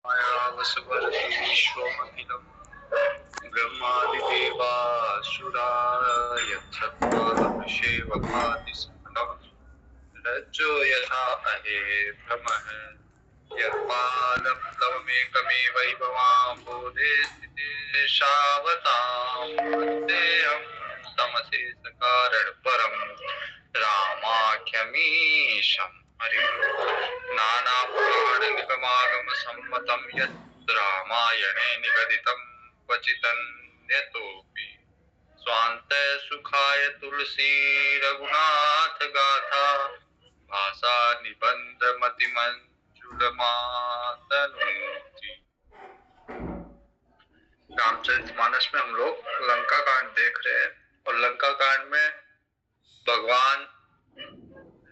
मायावसवर्ति विश्वमखिलम् ब्रह्मादिदेवासुरा यत्सत्त्वमृषेव भाति सकलम् रज्जो यथा अहे भ्रमः यत्पादप्लवमेकमेवैभवां बोधे स्थितिशावतां वन्देऽहं समशेषकारणपरं रामाख्यमीशं हरिः नानापुराणनिगमागमसम्मतं यत् रामायणे निगदितं क्वचिदन्यतोऽपि स्वान्ते सुखाय तुलसी रघुनाथ गाथा भाषा निबंध मतिमंजुलमातनोति। रामचरितमानस में हम लोग लंका कांड देख रहे हैं और लंका कांड में भगवान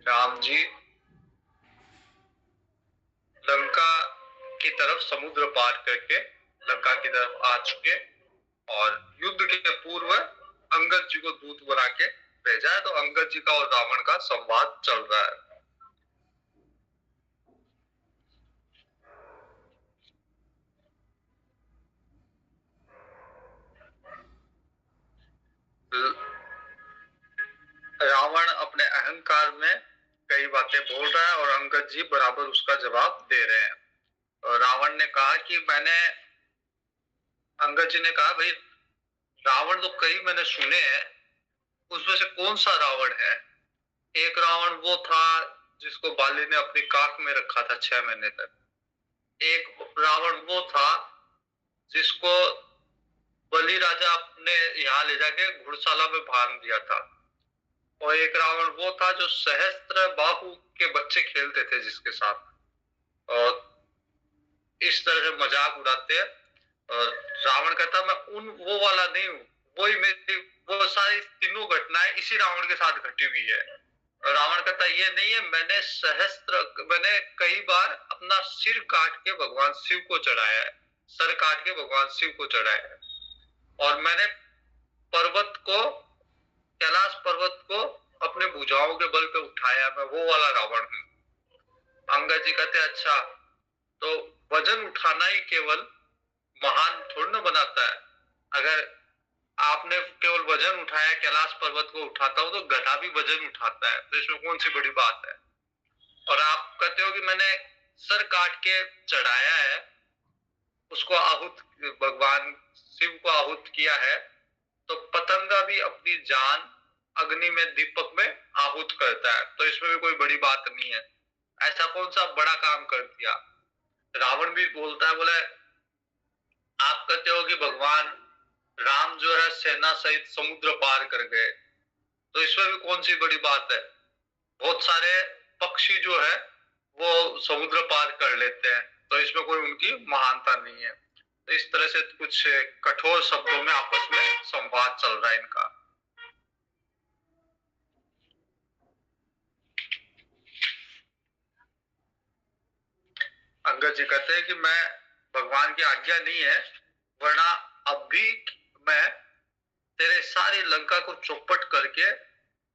राम जी लंका की तरफ समुद्र पार करके लंका की तरफ आ चुके और युद्ध के पूर्व अंगद जी को दूत बना के भेजा है। तो अंगद जी का और रावण का संवाद चल रहा है। रावण अपने अहंकार में कई बातें बोल रहा है और अंगद जी बराबर उसका जवाब दे रहे हैं। और रावण ने कहा कि अंगद जी ने कहा भाई रावण तो कई मैंने सुने हैं, उसमें से कौन सा रावण है? एक रावण वो था जिसको बाली ने अपनी काख में रखा था 6 महीने तक। एक रावण वो था जिसको बलि राजा अपने यहाँ ले जाके घुड़शाला में बांध दिया था। और एक रावण वो था जो सहस्त्र बाहु के बच्चे खेलते थे जिसके साथ, और इस तरह से मजाक उड़ाते हैं। और रावण कहता मैं वो वाला नहीं हूँ, वही मेरी वो सारी तीनों घटनाएं इसी रावण के साथ घटी हुई है। और रावण कहता ये नहीं है, मैंने कई बार अपना सिर काट के भगवान शिव को चढ़ाया है, सर काट के भगवान शिव को चढ़ाया है। और मैंने कैलाश पर्वत को अपने भुजाओं के बल पे उठाया, मैं वो वाला रावण हूँ। अंगद जी कहते अच्छा, तो वजन उठाना ही केवल महान थोड़ी ना बनाता है। अगर आपने केवल वजन उठाया, कैलाश पर्वत को उठाता हो, तो गधा भी वजन उठाता है, तो इसमें कौन सी बड़ी बात है? और आप कहते हो कि मैंने सर काट के चढ़ाया है, उसको भगवान शिव को आहूत किया है। तो पतंगा भी अपनी जान अग्नि में दीपक में आहूत करता है, तो इसमें भी कोई बड़ी बात नहीं है। ऐसा कौन सा बड़ा काम कर दिया? रावण भी बोलता है, बोले आप कहते हो कि भगवान राम जो है सेना सहित समुद्र पार कर गए, तो इसमें भी कौन सी बड़ी बात है? बहुत सारे पक्षी जो है वो समुद्र पार कर लेते हैं, तो इसमें कोई उनकी महानता नहीं है। तो इस तरह से कुछ कठोर शब्दों में आपस में संवाद चल रहा है इनका। अंगद जी कहते हैं कि मैं भगवान की आज्ञा नहीं है, वरना अब भी मैं तेरे सारी लंका को चौपट करके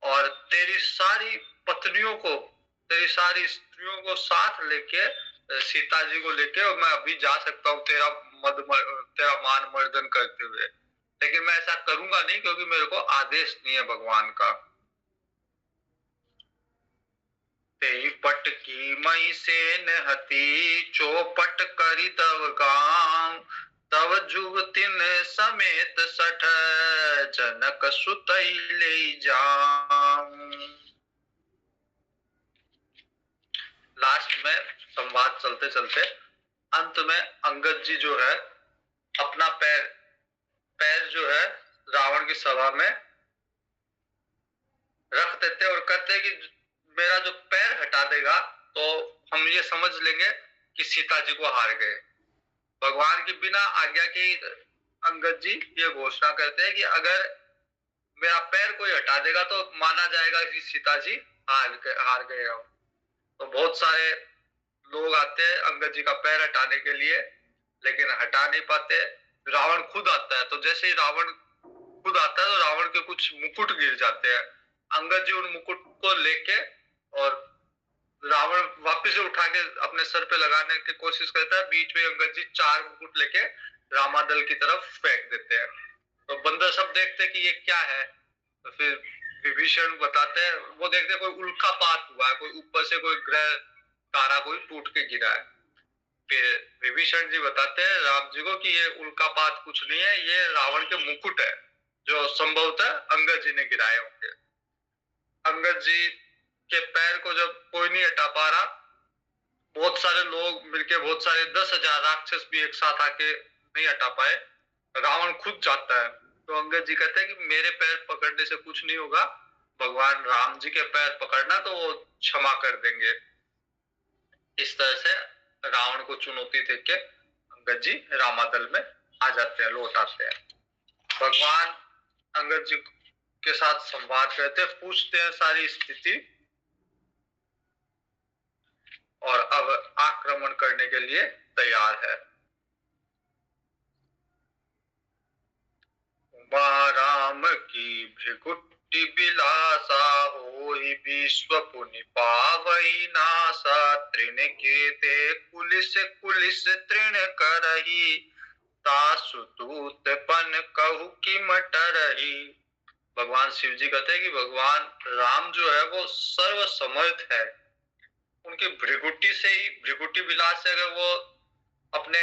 और तेरी सारी पत्नियों को, तेरी सारी स्त्रियों को साथ लेके, सीता जी को लेके, और मैं अभी जा सकता हूँ तेरा मान मर्दन करते हुए। लेकिन मैं ऐसा करूंगा नहीं, क्योंकि मेरे को आदेश नहीं है भगवान का। तेई पट की मई सेन हती, चौपट करी तव गांव, तव जुवतिन समेत सठ, जनक सुतई ले जाऊं। लास्ट में संवाद चलते चलते अंत में अंगद जी जो है अपना पैर जो है रावण की सभा में रख देते और कहते कि मेरा जो पैर हटा देगा तो हम ये समझ लेंगे कि सीता जी को हार गए। भगवान की बिना आज्ञा के अंगद जी ये घोषणा करते हैं कि अगर मेरा पैर कोई हटा देगा तो माना जाएगा कि सीता जी हार गए हम। तो बहुत सारे लोग आते हैं अंगद जी का पैर हटाने के लिए, लेकिन हटा नहीं पाते। रावण खुद आता है, तो जैसे ही रावण खुद आता है तो रावण के कुछ मुकुट गिर जाते हैं। अंगद जी उन मुकुट को लेके और रावण वापिस से उठा के अपने सर पे लगाने की कोशिश करता है, बीच में अंगद जी 4 मुकुट लेके रामादल की तरफ फेंक देते हैं। तो बंदर सब देखते हैं कि ये क्या है। तो फिर विभीषण बताते हैं, वो देखते हैं कोई उल्कापात हुआ है, कोई ऊपर से कोई ग्रह तारा कोई टूट के गिरा है। फिर विभीषण जी बताते हैं राम जी को कि ये उल्कापात कुछ नहीं है, ये रावण के मुकुट है जो संभवतः अंगद जी ने गिराए होंगे। अंगद जी के पैर को जब कोई नहीं हटा पा रहा, बहुत सारे लोग मिलके, बहुत सारे 10,000 राक्षस भी एक साथ आके नहीं हटा पाए, रावण खुद जाता है। तो अंगद जी कहते हैं कि मेरे पैर पकड़ने से कुछ नहीं होगा, भगवान राम जी के पैर पकड़ना तो वो क्षमा कर देंगे। इस तरह से रावण को चुनौती दे के अंगद जी रामादल में आ जाते हैं, लौट आते हैं। भगवान अंगद जी के साथ संवाद करते हैं, पूछते हैं सारी स्थिति, और अब आक्रमण करने के लिए तैयार है। उमा राम की भृगुटि बिलासा, होई विश्व पुनि पावई नासा। तृण केते कुलिस कुलिस तृण करही, तासु दूत पन कहु की मटरही। भगवान शिव जी कहते हैं कि भगवान राम जो है वो सर्व समर्थ है। उनकी भृगुटी से ही, भृगुटी विलास से अगर वो अपने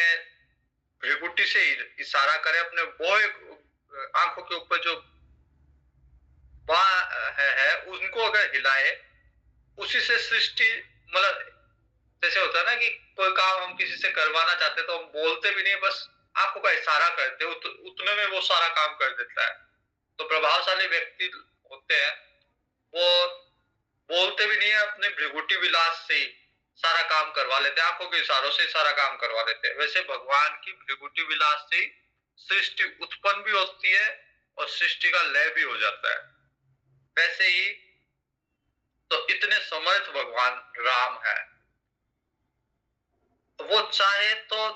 भृगुटी से ही इशारा करे, अपने वो आंखों के ऊपर जो है उनको अगर हिलाए, उसी से सृष्टि, मतलब जैसे होता है ना कि कोई काम हम किसी से करवाना चाहते हैं तो हम बोलते भी नहीं, बस आंखों का इशारा करते हैं, उतने में वो सारा काम कर देता है। तो प्रभावशाली व्यक्ति होते हैं, वो बोलते भी नहीं है, अपने भृगुटी विलास से ही सारा काम करवा लेते हैं, आंखों के इशारों से सारा काम करवा लेते हैं। वैसे भगवान की भृगुटी विलास से ही सृष्टि उत्पन्न भी होती है और सृष्टि का लय भी हो जाता है। वैसे ही तो इतने समर्थ भगवान राम है, तो वो चाहे तो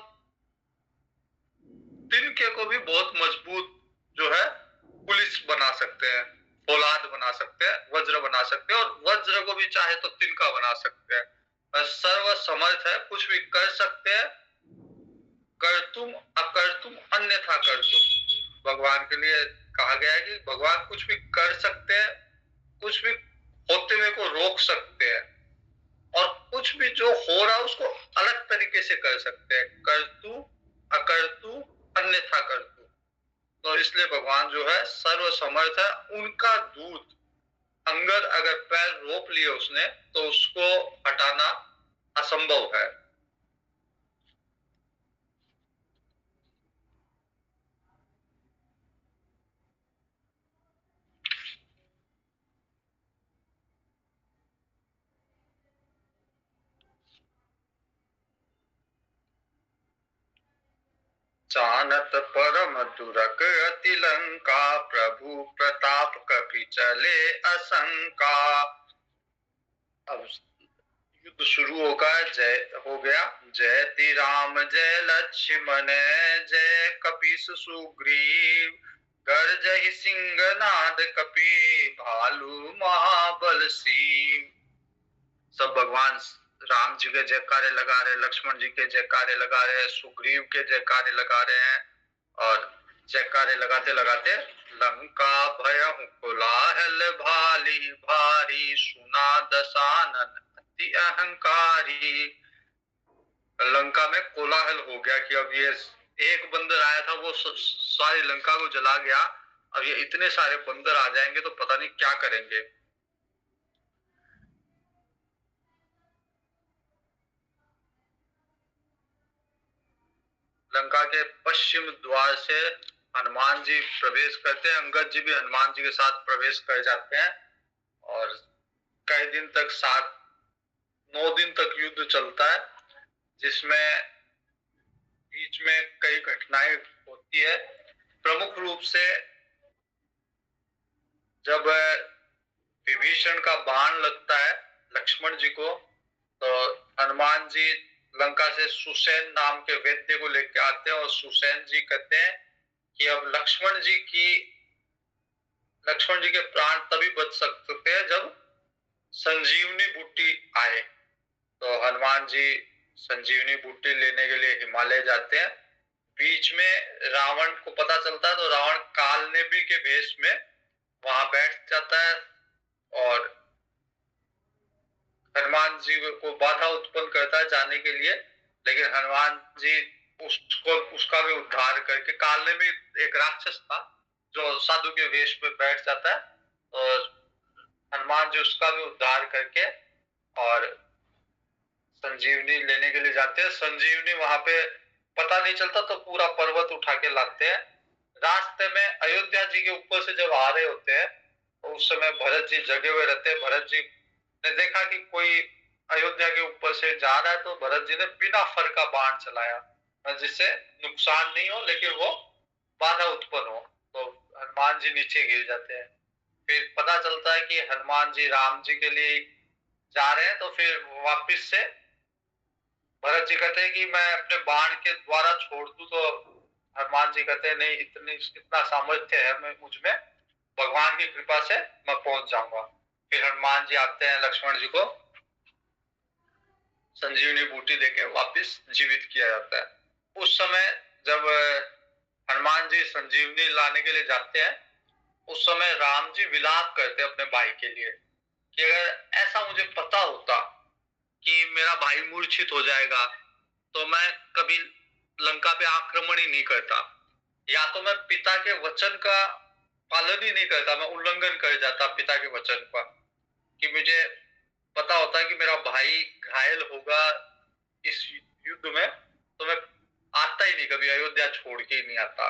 तिनके को भी बहुत मजबूत जो है पुलिस बना सकते हैं, फौलाद बना सकते हैं, वज्र बना सकते हैं, और वज्र को भी चाहे तो तिनका बना सकते हैं। सर्व समर्थ है, कुछ भी कर सकते हैं। कर तुम अकर तुम अन्यथा कर तुम, भगवान के लिए कहा गया है कि भगवान कुछ भी कर सकते हैं, कुछ भी होते हुए को रोक सकते हैं, और कुछ भी जो हो रहा है उसको अलग तरीके से कर सकते हैं। कर तू अकर तू अन्यथा कर तू। तो इसलिए भगवान जो है सर्व समर्थ है। उनका दूत अंगद अगर पैर रोक लिए उसने, तो उसको हटाना असंभव है। जानत परम दुरक अति लंका, प्रभु प्रताप कपि चले असंका। अब युद्ध शुरू होगा, जय हो गया। जयति राम जय लक्ष्मण, जय कपीस सुग्रीव। गर्जहि सिंहनाद कपि, भालू महाबल सीव। सब भगवान राम जी के जयकारे लगा रहे, लक्ष्मण जी के जयकारे लगा रहे हैं, सुग्रीव के जयकारे लगा रहे हैं, और जयकारे लगाते लगाते लंका भयहु कोलाहल भाली भारी, सुना दशानन अति अहंकारी। लंका में कोलाहल हो गया कि अब ये एक बंदर आया था वो सारी लंका को जला गया, अब ये इतने सारे बंदर आ जाएंगे तो पता नहीं क्या करेंगे। लंका के पश्चिम द्वार से हनुमान जी प्रवेश करते हैं, अंगद जी भी हनुमान जी के साथ प्रवेश कर जाते हैं, और कई दिन तक 9 दिन तक युद्ध चलता है, जिसमें बीच में कई घटनाएं होती है। प्रमुख रूप से जब विभीषण का बाण लगता है लक्ष्मण जी को, तो हनुमान जी लंका से सुसैन नाम के वैद्य को लेकर आते हैं, और सुसैन जी कहते हैं कि अब लक्ष्मण जी के प्राण तभी बच सकते हैं जब संजीवनी बूटी आए। तो हनुमान जी संजीवनी बूटी लेने के लिए हिमालय जाते हैं। बीच में रावण को पता चलता है तो रावण काल नेमी के वेश में वहां बैठ जाता है और हनुमान जी को बाधा उत्पन्न करता है जाने के लिए। लेकिन हनुमान जी उसका भी उद्धार करके, काल नेमी एक राक्षस था जो साधु के वेश में बैठ जाता है और हनुमान जी उसका भी उद्धार करके और संजीवनी लेने के लिए जाते हैं। संजीवनी वहां पे पता नहीं चलता तो पूरा पर्वत उठा के लाते हैं। रास्ते में अयोध्या जी के ऊपर से जब आ रहे होते हैं तो उस समय भरत जी जगे हुए रहते हैं। भरत जी ने देखा कि कोई अयोध्या के ऊपर से जा रहा है तो भरत जी ने बिना फर का बाण चलाया जिससे नुकसान नहीं हो लेकिन वो बाधा उत्पन्न हो। तो हनुमान जी नीचे गिर जाते हैं। फिर पता चलता है कि हनुमान जी राम जी के लिए जा रहे हैं। तो फिर वापिस से भरत जी कहते हैं कि मैं अपने बाण के द्वारा छोड़ दूं तो हनुमान जी कहते हैं नहीं, इतना सामर्थ्य है मैं मुझ में, भगवान की कृपा से मैं पहुंच जाऊंगा। फिर हनुमान जी आते हैं, लक्ष्मण जी को संजीवनी बूटी देके वापस जीवित किया जाता है। उस समय जब हनुमान जी संजीवनी लाने के लिए जाते हैं उस समय राम जी विलाप करते हैं अपने भाई के लिए कि अगर ऐसा मुझे पता होता कि मेरा भाई मूर्छित हो जाएगा तो मैं कभी लंका पे आक्रमण ही नहीं करता, या तो मैं पिता के वचन का पालन ही नहीं करता, मैं उल्लंघन कर जाता पिता के वचन का। कि मुझे पता होता कि मेरा भाई घायल होगा इस युद्ध में तो मैं आता ही नहीं, कभी अयोध्या छोड़ के ही नहीं आता।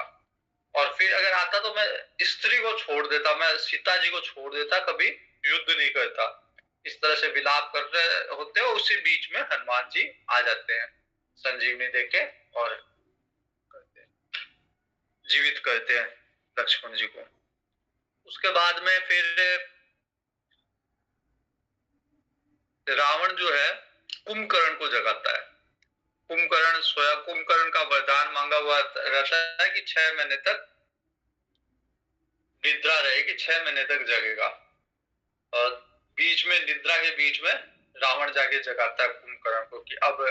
और फिर अगर आता तो मैं स्त्री को छोड़ देता, मैं सीता जी को छोड़ देता, कभी युद्ध नहीं करता। इस तरह से विलाप कर रहे होते हैं। उसी बीच में हनुमान जी आ जाते हैं, संजीवनी देके और करते हैं, जीवित करते हैं लक्ष्मण जी को। उसके बाद में फिर रावण जो है कुंभकर्ण को जगाता है। कुंभकर्ण सोया, कुंभकर्ण का वरदान मांगा हुआ रहता है कि 6 महीने तक निद्रा रहेगी, 6 महीने तक जगेगा। और बीच में, निद्रा के बीच में रावण जाके जगाता है कुंभकर्ण को कि अब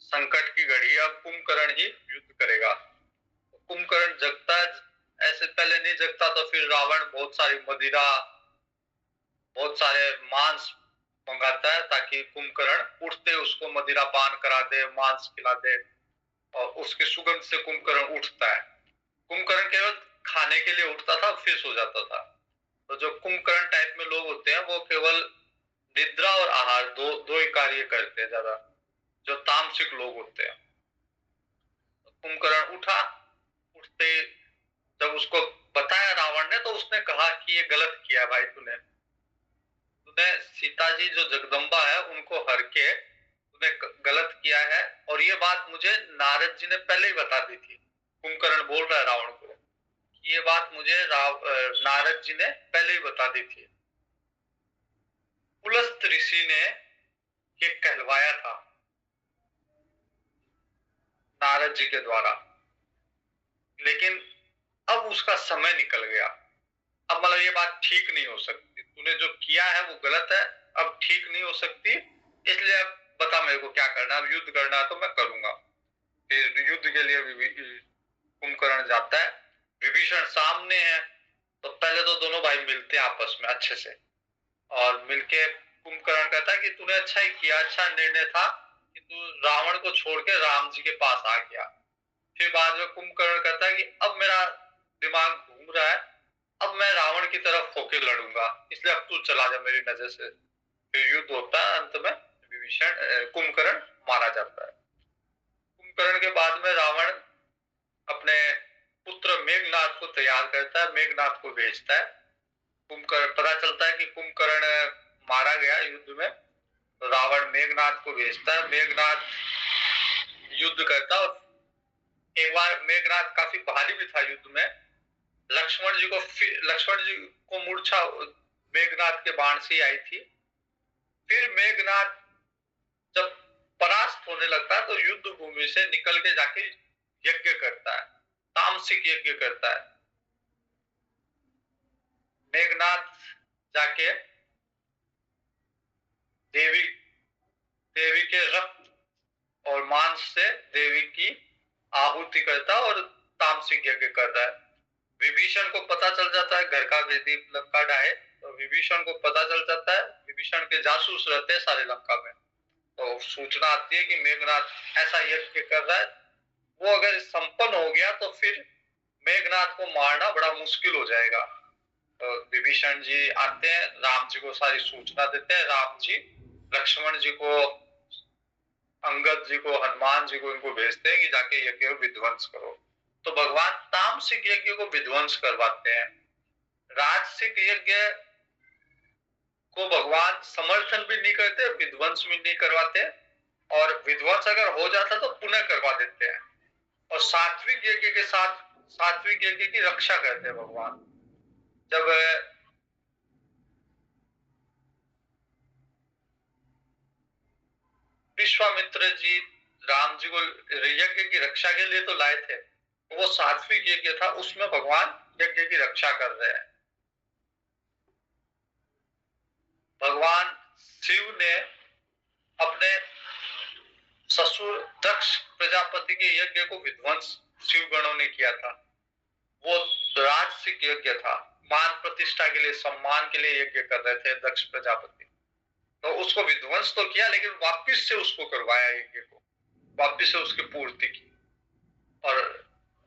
संकट की घड़ी, अब कुंभकर्ण ही युद्ध करेगा। कुंभकर्ण जगता है, ऐसे पहले नहीं जगता तो फिर रावण बहुत सारी मदिरा, बहुत सारे मांस मंगाता है ताकि कुंभकर्ण उठते उसको मदिरा पान करा दे, मांस खिला दे और उसके सुगंध से कुंभकर्ण उठता है। कुंभकर्ण केवल खाने के लिए उठता था, फिर सो जाता था। तो जो कुंभकर्ण टाइप में लोग होते हैं वो केवल निद्रा और आहार दो दो ही कार्य करते हैं ज्यादा, जो तामसिक लोग होते हैं। कुंभकर्ण उठा, उठते जब उसको बताया रावण ने तो उसने कहा कि ये गलत किया भाई, तूने सीता जी जो जगदम्बा है उनको हर के तूने गलत किया है। और ये बात मुझे नारद जी ने पहले ही बता दी थी। कुंभकर्ण बोल रहा है रावण को, ये बात मुझे नारद जी ने पहले ही बता दी थी। पुलस्त ऋषि ने ये कहलवाया था नारद जी के द्वारा, लेकिन अब उसका समय निकल गया। अब मतलब ये बात ठीक नहीं हो सकती, तूने जो किया है वो गलत है, अब ठीक नहीं हो सकती, इसलिए अब बता मेरे को क्या करना, अब युद्ध करना है तो मैं करूंगा। फिर युद्ध के लिए कुंभकर्ण जाता है, विभीषण सामने है। तो पहले तो दोनों भाई मिलते हैं आपस में अच्छे से और मिलके कुंभकर्ण कहता है कि तूने अच्छा ही किया, अच्छा निर्णय था कि तू रावण को छोड़ के राम जी के पास आ गया। फिर बाद में कुंभकर्ण कहता है कि अब मेरा दिमाग घूम रहा है, अब मैं रावण की तरफ होके लड़ूंगा, इसलिए अब तू चला जा मेरी नजर से। फिर युद्ध होता है, अंत में विभीषण कुंभकर्ण मारा जाता है। कुंभकर्ण के बाद में रावण अपने पुत्र मेघनाथ को तैयार करता है, मेघनाथ को भेजता है। कुंभकर्ण, पता चलता है कि कुंभकर्ण मारा गया युद्ध में, तो रावण मेघनाथ को भेजता है। मेघनाथ युद्ध करता है। एक बार मेघनाथ काफी भारी भी था युद्ध में, लक्ष्मण जी को मूर्छा मेघनाथ के बाण से आई थी। फिर मेघनाथ जब परास्त होने लगता है तो युद्ध भूमि से निकल के जाके यज्ञ करता है, तामसिक यज्ञ करता है। मेघनाथ जाके देवी देवी के रक्त और मांस से देवी की आहुति करता है और तामसिक यज्ञ कर रहा है। विभीषण को पता चल जाता है, घर का वेदी लंका ढाए, तो विभीषण को पता चल जाता है। विभीषण के जासूस रहते हैं सारे लंका में, तो सूचना आती है कि मेघनाथ ऐसा यज्ञ कर रहा है। वो अगर संपन्न हो गया तो फिर मेघनाथ को मारना बड़ा मुश्किल हो जाएगा। तो विभीषण जी आते हैं, राम जी को सारी सूचना देते हैं। राम जी लक्ष्मण जी को, अंगद जी को, हनुमान जी को इनको भेजते हैं कि जाके यज्ञ को विध्वंस करो। तो भगवान तामसिक यज्ञ को विध्वंस करवाते हैं। राजसिक यज्ञ को भगवान समर्थन भी नहीं करते, विध्वंस भी नहीं करवाते, और विध्वंस अगर हो जाता तो पुनः करवा देते हैं। और सात्विक यज्ञ के साथ सात्विक यज्ञ की रक्षा करते हैं भगवान। जब विश्वामित्र जी राम जी को यज्ञ की रक्षा के लिए तो लाए थे, वो सात्विक यज्ञ था, उसमें भगवान यज्ञ की रक्षा कर रहे हैं। भगवान शिव ने अपने ससुर दक्ष प्रजापति के यज्ञ को विध्वंस शिव गणों ने किया था। वो राजसिक यज्ञ था, मान प्रतिष्ठा के लिए, सम्मान के लिए यज्ञ कर रहे थे दक्ष प्रजापति। तो उसको विध्वंस तो किया, लेकिन वापिस से उसको करवाया यज्ञ को, वापिस से उसकी पूर्ति की। और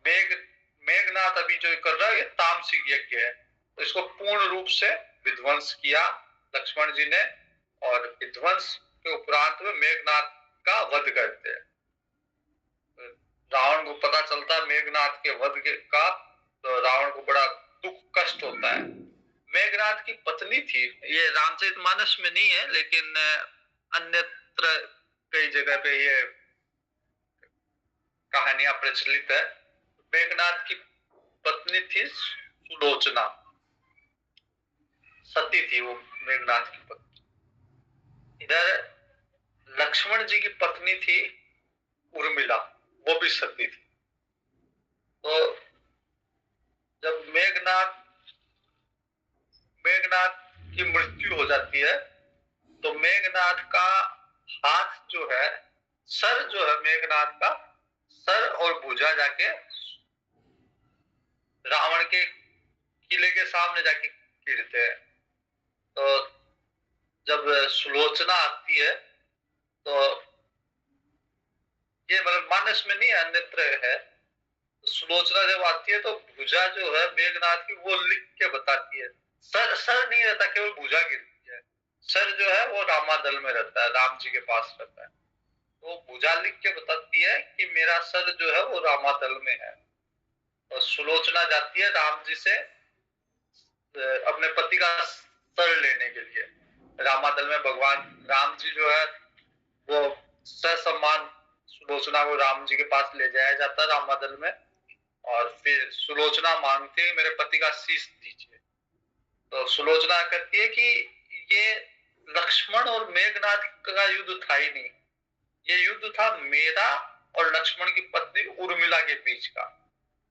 मेघनाथ अभी जो कर रहा है ये तामसिक यज्ञ है, तो इसको पूर्ण रूप से विध्वंस किया लक्ष्मण जी ने। और विध्वंस के उपरांत में मेघनाथ का वध करते हैं। रावण को पता चलता है मेघनाथ के वध का, तो रावण को बड़ा दुख कष्ट होता है। मेघनाथ की पत्नी थी, ये रामचरितमानस में नहीं है लेकिन अन्यत्र कई जगह पे ये कहानियां प्रचलित है। मेघनाथ की पत्नी थी सुलोचना, सती थी वो मेघनाथ की पत्नी। इधर लक्ष्मण जी की पत्नी थी उर्मिला, वो भी सती थी। तो जब मेघनाथ की मृत्यु हो जाती है, तो मेघनाथ का हाथ जो है, सर जो है मेघनाथ का, सर और भुजा जाके रावण के किले के सामने जाके गिरते हैं। तो जब सुलोचना आती है, तो ये मतलब मानस में नहीं, अन्यत्र है। सुलोचना जब आती है तो भुजा जो है मेघनाथ की वो लिख के बताती है। सर नहीं रहता, केवल भुजा गिरती है। सर जो है वो रामादल में रहता है, राम जी के पास रहता है। तो भुजा लिख के बताती है कि मेरा सर जो है वो रामादल में है। और सुलोचना जाती है राम जी से अपने पति का सर लेने के लिए। रामादल में भगवान राम जी जो है वो ससम्मान सुलोचना को राम जी के पास ले जाया जाता है रामादल में। और फिर सुलोचना मांगती है मेरे पति का शीश दीजिए। तो सुलोचना कहती है कि ये लक्ष्मण और मेघनाथ का युद्ध था ही नहीं, ये युद्ध था मेरा और लक्ष्मण की पत्नी उर्मिला के बीच का।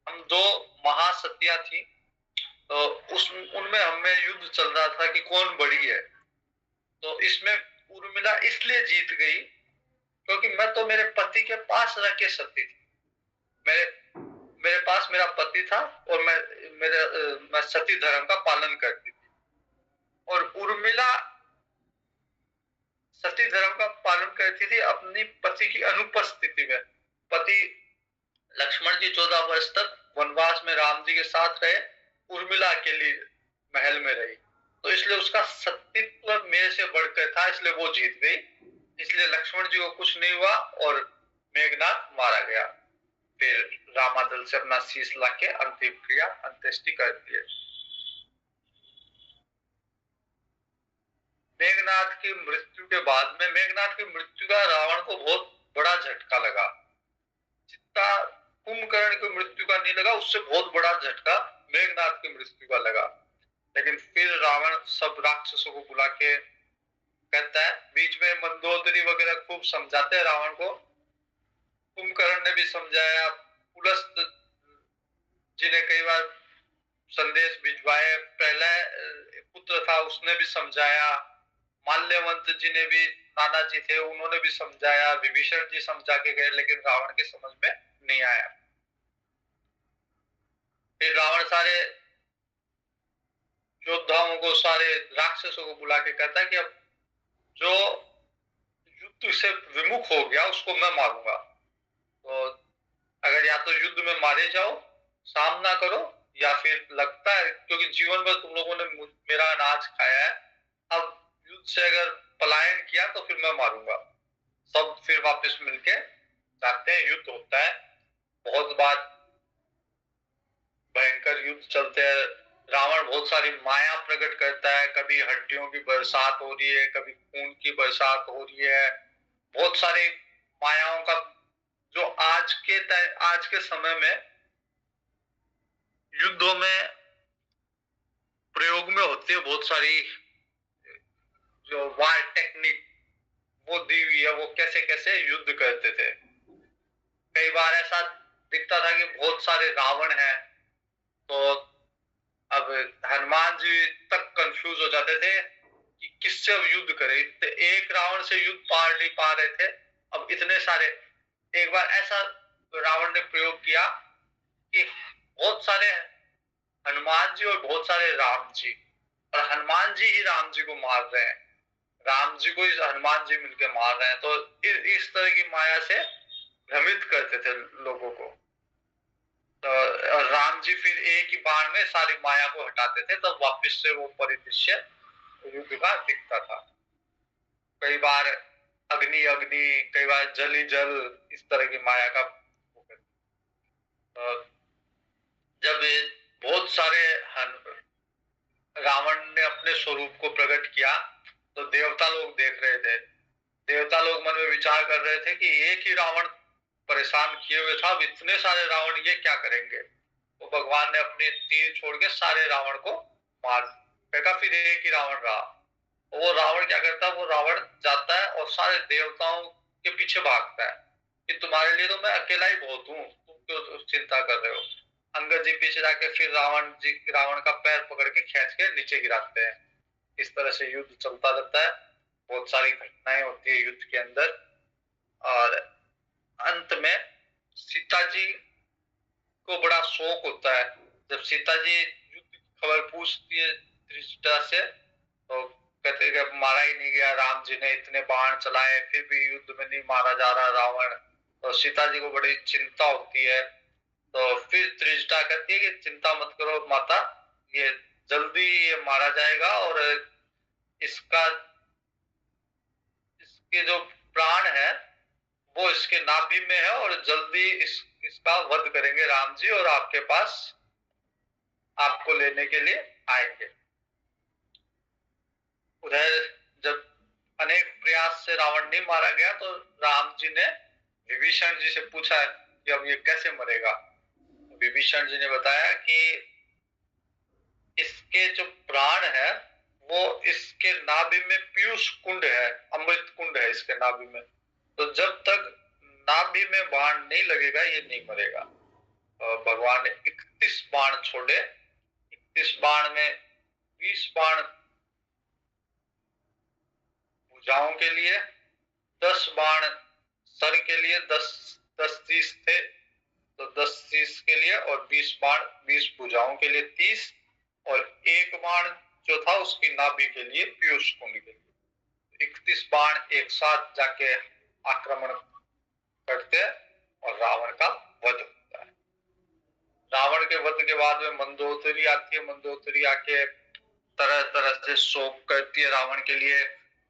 हम दो महासतियां थी, तो उनमें हमें युद्ध चल रहा था कि कौन बड़ी है। तो इसमें उर्मिला इसलिए जीत गई क्योंकि मैं तो मेरे पति के पास रह के सती थी। मेरे पास मेरा पति था और मैं सती धर्म का पालन करती थी। और उर्मिला सती धर्म का पालन करती थी अपनी पति की अनुपस्थिति में। पति लक्ष्मण जी 14 वर्ष तक वनवास में राम जी के साथ रहे, उर्मिला अकेली महल में रही। तो इसलिए उसका सतीत्व मेरे से बढ़कर था, इसलिए वो जीत गई। इसलिए लक्ष्मण जी को कुछ नहीं हुआ और मेघनाथ मारा गया। फिर रामादल से अपना शीश लाके अंतिम क्रिया अंत्येष्टि कर दिए। मेघनाथ की मृत्यु के बाद में, मेघनाथ की मृत्यु का रावण को बहुत बड़ा झटका लगा। जितना कुंभकर्ण की मृत्यु का नहीं लगा, उससे बहुत बड़ा झटका मेघनाथ की मृत्यु का लगा। लेकिन फिर रावण सब राक्षसों को बुला के कहता है, बीच में मंदोदरी वगैरह खूब समझाते हैं रावण को। कुंभकर्ण ने भी समझाया, पुलस्त जी ने कई बार संदेश भिजवाए, पहला पुत्र था उसने भी समझाया, माल्यवंत जी ने भी नाना जी थे, उन्होंने भी समझाया, विभीषण जी समझा के गए, लेकिन रावण के समझ में नहीं आया। फिर रावण सारे योद्धाओं को, सारे राक्षसों को बुला के कहता है कि अब जो युद्ध से विमुख हो गया उसको मैं मारूंगा। तो अगर या तो युद्ध में मारे जाओ, सामना करो, या फिर लगता है क्योंकि जीवन भर तुम लोगों ने मेरा अनाज खाया है, अब युद्ध से अगर पलायन किया तो फिर मैं मारूंगा। सब फिर वापस मिलके जाते हैं, युद्ध होता है। बहुत बार भयंकर युद्ध चलते हैं। रावण बहुत सारी माया प्रकट करता है, कभी हड्डियों की बरसात हो रही है, कभी खून की बरसात हो रही है। बहुत सारी मायाओं का जो आज के समय में युद्धों में प्रयोग में होती है, बहुत सारी जो वार टेक्निक वो दी हुई है, वो कैसे कैसे युद्ध करते थे। कई बार ऐसा दिखता था कि बहुत सारे रावण हैं, तो अब हनुमान जी तक कंफ्यूज हो जाते थे कि किससे अब युद्ध करें। एक रावण से युद्ध पार नहीं पा रहे थे, अब इतने सारे। एक बार ऐसा रावण ने प्रयोग किया कि बहुत सारे हनुमान जी और बहुत सारे राम जी, और हनुमान जी ही राम जी को मार रहे हैं, राम जी को ही हनुमान जी मिलके मार रहे हैं। तो इस तरह की माया से भ्रमित करते थे लोगों को। तो राम जी फिर एक ही बाण में सारी माया को हटाते थे, तब वापस से वो परिदृश्य युद्ध का दिखता था। कई बार अग्नि अग्नि, कई बार जल ही जल, इस तरह की माया का। जब बहुत सारे रावण ने अपने स्वरूप को प्रकट किया तो देवता लोग देख रहे थे। देवता लोग मन में विचार कर रहे थे कि एक ही रावण परेशान किए हुए था, अब इतने सारे रावण ये क्या करेंगे। तो भगवान ने अपने तीर छोड़ के सारे रावण को मार फेंका, फिर एक ही रावण रहा। वो रावण क्या करता है, वो रावण जाता है और सारे देवताओं के पीछे भागता है कि तुम्हारे लिए तो मैं अकेला ही बहुत हूँ, तुम क्यों चिंता कर रहे हो। अंगद जी पीछे जाके फिर रावण का पैर पकड़ के खींच के नीचे गिराते हैं। इस तरह से युद्ध चलता रहता है, बहुत सारी घटनाएं होती है युद्ध के अंदर। और अंत में सीता जी को बड़ा शौक होता है। जब सीता जी युद्ध की खबर पूछती है त्रिजटा से, तो कहते कि मारा ही नहीं गया, राम जी ने इतने बाण चलाए फिर भी युद्ध में नहीं मारा जा रहा रावण। तो सीता जी को बड़ी चिंता होती है। तो फिर त्रिजटा कहती है कि चिंता मत करो माता, ये जल्दी ये मारा जाएगा, और इसका इसके जो प्राण है वो इसके नाभि में है, और जल्दी इसका वध करेंगे राम जी, और आपके पास आपको लेने के लिए आएंगे। उधर जब अनेक प्रयास से रावण नहीं मारा गया, तो राम जी ने विभीषण जी से पूछा कि अब ये कैसे मरेगा। विभीषण जी ने बताया कि इसके जो प्राण है वो इसके नाभि में पीयूष कुंड है, अमृत कुंड है इसके नाभि में। तो जब तक नाभि में बाण नहीं लगेगा ये नहीं मरेगा। भगवान ने 31 बाण छोड़े। 31 बाण में 20 बाण भुजाओं के लिए, 10 बाण सर के लिए, 10 30 थे तो 10 30 के लिए, और 20 बाण 20 भुजाओं के लिए 30, और एक बाण जो था उसकी नाभि के लिए, पीयूष कुंड के लिए। 31 बाण एक साथ जाके आक्रमण करते हैं और रावण का वध होता है। रावण के वध के बाद में मंदोदरी आती है। मंदोदरी आके तरह तरह से शोक करती है रावण के लिए,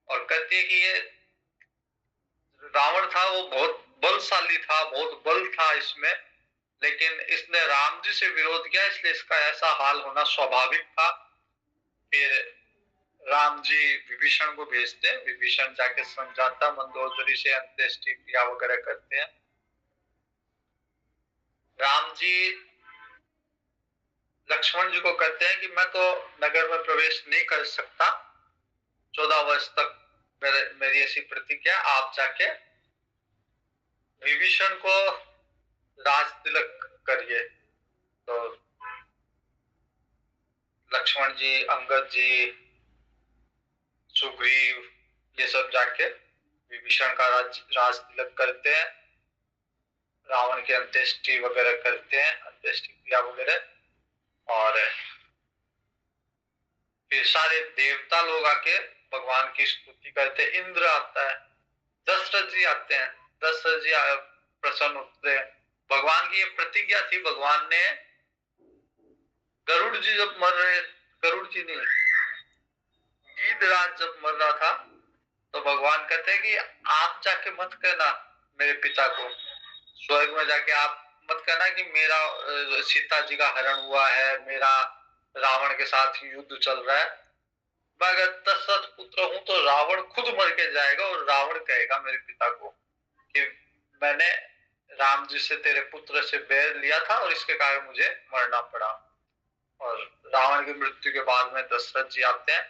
और कहती है कि ये रावण था वो बहुत बलशाली था, बहुत बल था इसमें, लेकिन इसने राम जी से विरोध किया, इसलिए इसका ऐसा हाल होना स्वाभाविक था। फिर राम जी विभीषण को भेजते हैं, विभीषण जाके समझाता, मंदोदरी से अंत्येष्टि क्रिया वगैरह करते हैं। राम जी लक्ष्मण जी को कहते हैं कि मैं तो नगर में प्रवेश नहीं कर सकता, 14 वर्ष तक मेरी ऐसी प्रतिज्ञा, आप जाके विभीषण को राज तिलक करिए। तो लक्ष्मण जी, अंगद जी, सुग्रीव, ये सब जाके विभीषण का राज तिलक करते हैं, रावण की अंत्येष्टि वगैरह करते हैं, अंत्येष्टि क्रिया वगैरह। और फिर सारे देवता लोग आके भगवान की स्तुति करते हैं। इंद्र आता है, दशरथ जी आते हैं, दशरथ जी प्रसन्न होते हैं। भगवान की ये प्रतिज्ञा थी, भगवान ने गरुड़ जी जब मर रहे, गरुड़ जी नहीं, गीधराज जब मर रहा था, तो भगवान कहते हैं कि आप जाके मत कहना मेरे पिता को, स्वर्ग में जाके आप मत कहना कि मेरा सीता जी का हरण हुआ है, मेरा रावण के साथ युद्ध चल रहा है। मैं अगर दशरथ पुत्र हूं तो रावण खुद मर के जाएगा और रावण कहेगा मेरे पिता को कि मैंने राम जी से, तेरे पुत्र से बैर लिया था और इसके कारण मुझे मरना पड़ा। और रावण की मृत्यु के बाद में दशरथ जी आते हैं।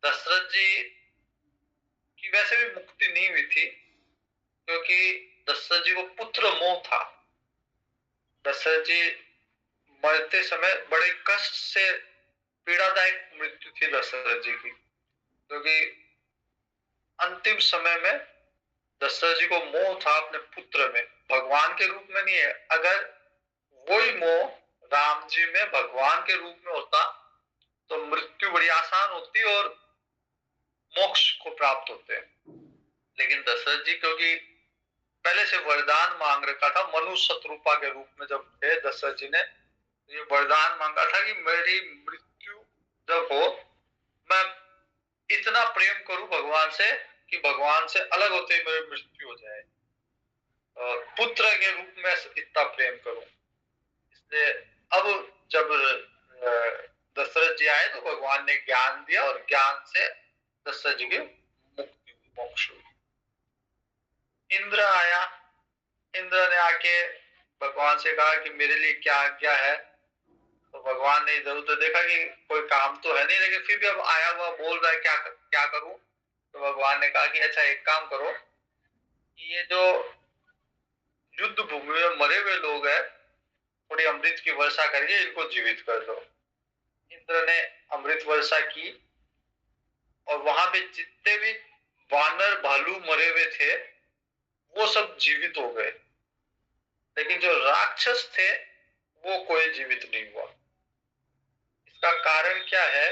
दशरथ जी की वैसे भी मुक्ति नहीं हुई थी, क्योंकि दशरथ जी को पुत्र मोह था। दशरथ जी मरते समय बड़े कष्ट से, पीड़ादायक मृत्यु थी दशरथ जी की, क्योंकि अंतिम समय में दशरथ जी को मोह था अपने पुत्र में, भगवान के रूप में नहीं है। अगर वही मोह राम जी में भगवान के रूप में होता तो मृत्यु बड़ी आसान होती और मोक्ष को प्राप्त होते। लेकिन दशरथ जी क्योंकि पहले से वरदान मांग रखा था, मनु शत्रुपा के रूप में जब थे दशरथ जी ने, ये वरदान मांगा था कि मेरी मृत्यु जब हो, मैं इतना प्रेम करूं भगवान से कि भगवान से अलग होते ही मेरी मृत्यु हो जाए, और पुत्र के रूप में इतना प्रेम करूं। इसलिए अब जब दशरथ जी आए तो भगवान ने ज्ञान दिया और ज्ञान से दशरथ जी की मुक्ति हुई, मोक्ष हुई। इंद्र आया, इंद्र ने आके भगवान से कहा कि मेरे लिए क्या आज्ञा है। तो भगवान ने इधर उधर देखा कि कोई काम तो है नहीं, लेकिन फिर भी अब आया हुआ बोल रहा है, क्या क्या करूं। तो भगवान ने कहा कि अच्छा एक काम करो, ये जो युद्ध भूमि में मरे हुए लोग हैं, थोड़ी अमृत की वर्षा करके इनको जीवित कर दो। इंद्र ने अमृत वर्षा की और वहां पे जितने भी वानर भालू मरे हुए थे वो सब जीवित हो गए, लेकिन जो राक्षस थे वो कोई जीवित नहीं हुआ। इसका कारण क्या है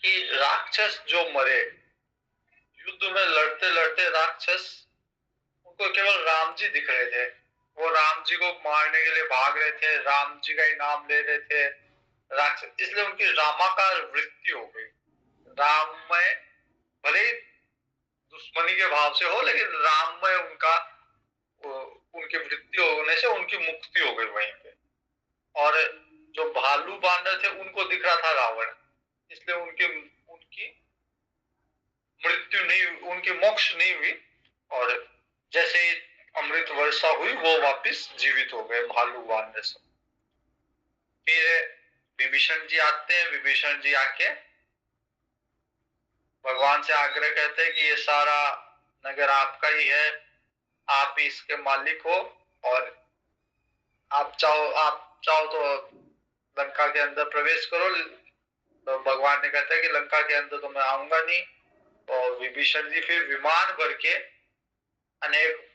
कि राक्षस जो मरे युद्ध में लड़ते लड़ते, राक्षस उनको केवल राम जी दिख रहे थे, वो राम जी को मारने के लिए भाग रहे थे, राम जी का ही नाम ले रहे थे राक्षस, इसलिए उनकी रामाकार वृत्ति हो गई। राम में भले दुश्मनी के भाव से हो, लेकिन राम में उनका उनकी वृत्ति होने से उनकी मुक्ति हो गई वहीं पे। और जो भालू बांदर थे उनको दिख रहा था रावण, इसलिए उनकी उनकी मृत्यु नहीं, उनकी मोक्ष नहीं हुई। और जैसे ही अमृत वर्षा हुई वो वापस जीवित हो गए भालू बांदर सब। फिर विभीषण जी आते हैं, विभीषण जी आके भगवान से आग्रह करते हैं कि ये सारा नगर आपका ही है, आप ही इसके मालिक हो, और आप चाहो तो लंका के अंदर प्रवेश करो। तो भगवान ने कहता है कि लंका के अंदर तो मैं आऊंगा नहीं। और विभीषण जी फिर विमान भर के अनेक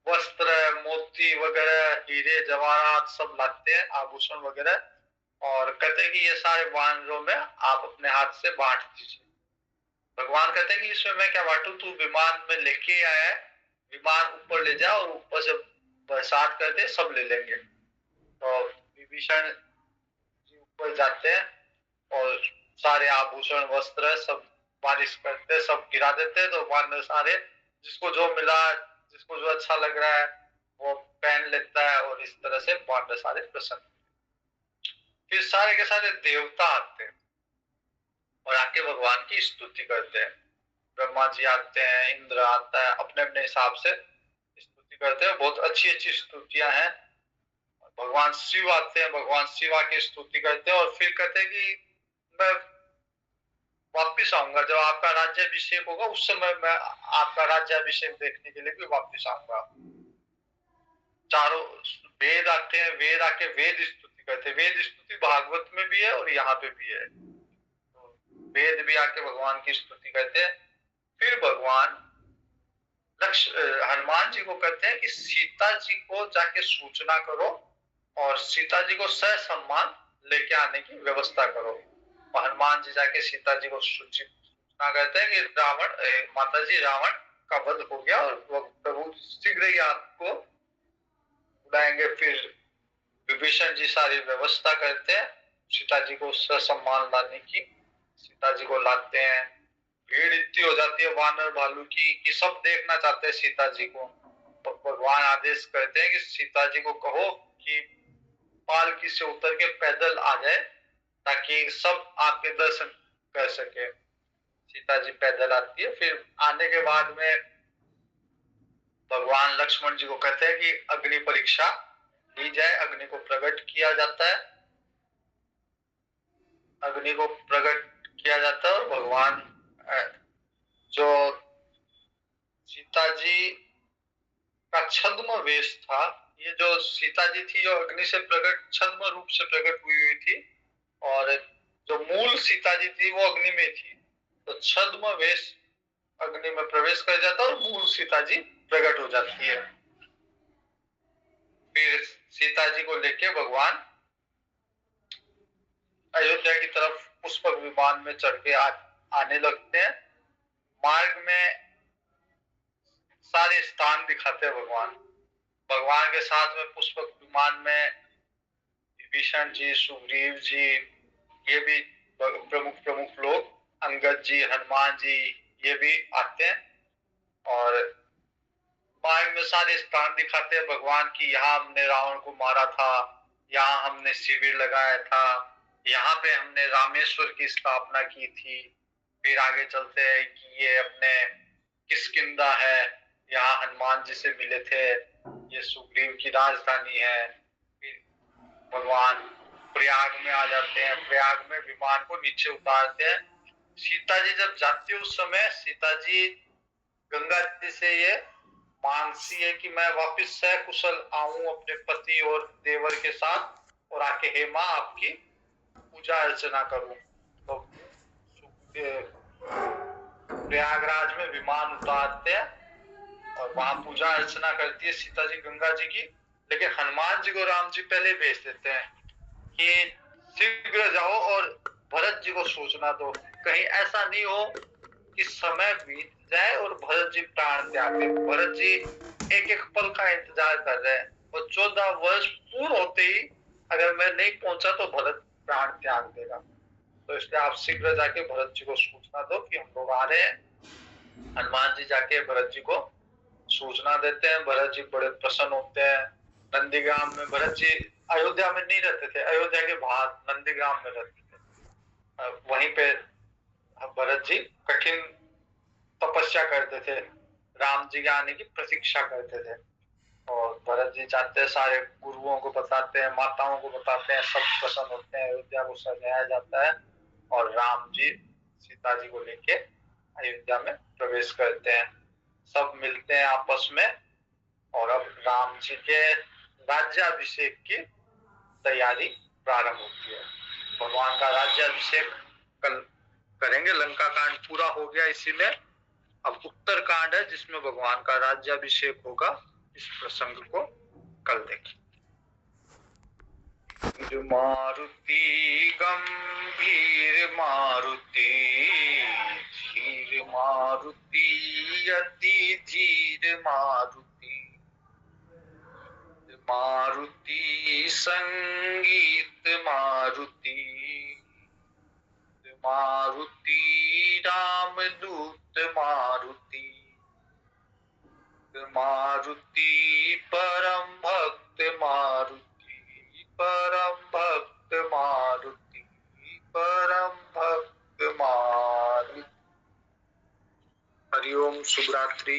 वस्त्र, मोती वगैरह, हीरे जवाहरात सब लाते हैं, आभूषण वगैरह, और कहते हैं कि ये सारे वानरों में आप अपने हाथ से बांट दीजिए। भगवान कहते हैं कि इसमें मैं क्या बांटू, तू विमान में लेके आया है, विमान ऊपर ले जा और ऊपर से बरसात कर दे, सब ले लेंगे। तो विभीषण जी ऊपर जाते हैं और सारे आभूषण वस्त्र सब बारिश करते, सब गिरा देते। तो वानर सारे जिसको जो मिला, जिसको जो अच्छा लग रहा है वो पहन लेता है, और इस तरह से वानर सारे प्रसन्न। फिर सारे के सारे देवता आते हैं और आके भगवान की स्तुति करते हैं। ब्रह्मा जी आते हैं, इंद्र आता है, अपने अपने हिसाब से स्तुति करते हैं, बहुत अच्छी अच्छी स्तुतियां हैं। भगवान शिव आते हैं, भगवान शिव आके स्तुति करते हैं और फिर कहते हैं कि मैं वापिस आऊंगा, जब आपका राज्याभिषेक होगा उस समय मैं आपका राज्याभिषेक देखने के लिए भी वापिस आऊंगा। चारों वेद आते हैं, वेद आके वेद स्तुति करते हैं। वेद स्तुति भागवत में भी है और यहाँ पे भी है, तो वेद भी आके भगवान की स्तुति करते हैं। फिर भगवान हनुमान जी को कहते हैं कि सीता जी को जाके सूचना करो और सीता जी को ससम्मान लेके आने की व्यवस्था करो। और हनुमान जी जाके सीता जी को सूचना करते हैं कि माता जी रावण का वध हो गया और वो प्रभु शीघ्र ही आपको बुलाएंगे। फिर विभीषण जी सारी व्यवस्था करते हैं सीता जी को ससम्मान लाने की। सीता जी को लाते हैं, भीड़ इतनी हो जाती है वानर भालू की कि सब देखना चाहते हैं सीता जी को। तो भगवान आदेश करते हैं कि सीता जी को कहो कि पालकी से उतर के पैदल आ जाए ताकि सब आपके दर्शन कर सके। सीता जी पैदल आती है। फिर आने के बाद में भगवान लक्ष्मण जी को कहते हैं कि अग्नि परीक्षा ली जाए। अग्नि को प्रकट किया जाता है, अग्नि को प्रकट किया जाता है और भगवान जो सीता जी का छद्म वेश था, ये जो सीता जी थी जो अग्नि से प्रकट छद्म रूप से प्रकट हुई थी और जो मूल सीता जी थी वो अग्नि में थी। तो छद्म वेश अग्नि में प्रवेश कर जाता है और मूल सीता जी प्रकट हो जाती है। फिर सीता जी को लेके भगवान अयोध्या की तरफ पुष्पक विमान में चढ़ के आने लगते हैं। मार्ग में सारे स्थान दिखाते हैं भगवान। भगवान के साथ में पुष्पक विमान में विभीषण जी, सुग्रीव जी, ये भी प्रमुख प्रमुख लोग, अंगद जी, हनुमान जी, ये भी आते हैं और मार्ग में सारे स्थान दिखाते हैं भगवान की। यहाँ हमने रावण को मारा था, यहाँ हमने शिविर लगाया था, यहाँ पे हमने रामेश्वर की स्थापना की थी। फिर आगे चलते हैं कि ये अपने किष्किंधा है, यहाँ हनुमान जी से मिले थे, ये सुग्रीव की राजधानी है। फिर भगवान प्रयाग में आ जाते हैं, प्रयाग में विमान को नीचे उतारते हैं। सीता जी जब जाती है उस समय सीता जी गंगा जी से ये मांगती है कि मैं वापिस सकुशल आऊं अपने पति और देवर के साथ और आके हे माँ आपकी पूजा अर्चना करूं। तो प्रयागराज में विमान उतारते हैं और वहां पूजा अर्चना करती है सीता जी गंगा जी की। लेकिन हनुमान जी को राम जी पहले भेज देते हैं कि शीघ्र जाओ और भरत जी को सूचना दो, कहीं ऐसा नहीं हो कि समय बीत जाए और भरत जी प्राण त्याग दे। भरत जी एक एक पल का इंतजार कर रहे हैं और 14 वर्ष पूर्ण होते ही अगर मैं नहीं पहुंचा तो भरत प्राण त्याग देगा। तो इसलिए आप शीघ्र जाके भरत जी को सूचना दो कि हम लोग आ रहे हैं। हनुमान जी जाके भरत जी को सूचना देते हैं। भरत जी बड़े प्रसन्न होते हैं। नंदीग्राम में भरत जी अयोध्या में नहीं रहते थे, अयोध्या के बाहर नंदीग्राम में रहते थे। वहीं पे भरत जी कठिन तपस्या करते थे, राम जी के आने की प्रतीक्षा करते थे। और भरत जी जाते हैं, सारे गुरुओं को बताते हैं, माताओं को बताते हैं, सब प्रसन्न होते हैं। अयोध्या को सजाया जाता है और राम जी सीता जी को लेके अयोध्या में प्रवेश करते हैं। सब मिलते हैं आपस में और अब राम जी के राज्याभिषेक की तैयारी प्रारंभ होती है। भगवान का राज्याभिषेक कल करेंगे। लंका कांड पूरा हो गया इसी में। अब उत्तर कांड है जिसमें भगवान का राज्याभिषेक होगा। इस प्रसंग को कल देखें। मारुति गंभीर मारुति, धीर मारुति, अति धीर मारुति, मारुति संगीत मारुति, मारुति रामदूत मारुति, मारुति परम भक्त मारुति, परम भक्त मारुति, परम भक्त मारुति। हरिओम, शुभ रात्रि।